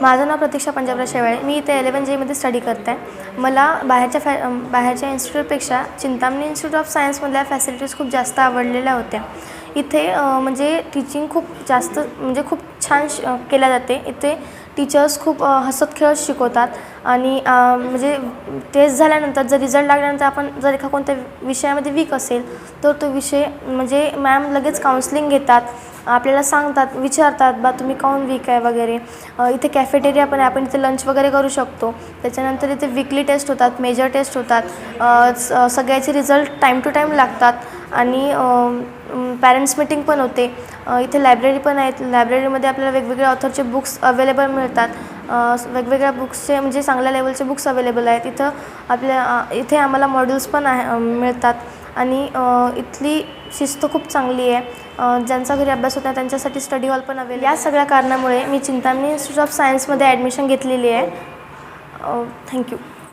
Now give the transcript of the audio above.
माझं नाव प्रतीक्षा पंजाबराव शेवाळे. मी इथे 11J study करते आहे. मला बाहेरच्या इन्स्टिट्यूटपेक्षा चिंतामणी इन्स्टिट्यूट ऑफ सायन्समधल्या फॅसिलिटीज खूप जास्त आवडलेल्या होत्या. इथे म्हणजे टीचिंग खूप जास्त म्हणजे खूप छान केल्या जाते. इथे टीचर्स खूप हसत खेळत शिकवतात आणि म्हणजे टेस्ट झाल्यानंतर जर रिझल्ट लागल्यानंतर आपण जर एका कोणत्या विषयामध्ये वीक असेल तर तो विषय म्हणजे मॅम लगेच काउन्सलिंग घेतात, आपल्याला सांगतात, विचारतात बा तुम्ही काऊन वीक आहे वगैरे. इथे कॅफेटेरिया पण आहे, आपण इथे लंच वगैरे करू शकतो. त्याच्यानंतर इथे वीकली टेस्ट होतात, मेजर टेस्ट होतात, सगळ्याचे रिझल्ट टाईम टू टाईम लागतात आणि पॅरेंट्स मीटिंग पण होते. इथे लायब्ररी पण आहेत. लायब्ररीमध्ये आपल्याला वेगवेगळ्या ऑथरचे बुक्स अवेलेबल मिळतात. वेगवेगळ्या बुक्सचे म्हणजे चांगल्या लेवलचे बुक्स अवेलेबल आहेत. इथे आम्हाला मॉड्यूल्स पण मिळतात आणि इथली शिस्त खूप चांगली आहे. ज्यांचा घरी अभ्यास होता त्यांच्यासाठी स्टडी हॉल पण अवेलेबल. या सगळ्या कारणामुळे मी चिंतामणी इन्स्टिट्यूट ऑफ सायन्समध्ये ॲडमिशन घेतलेली आहे. थँक्यू.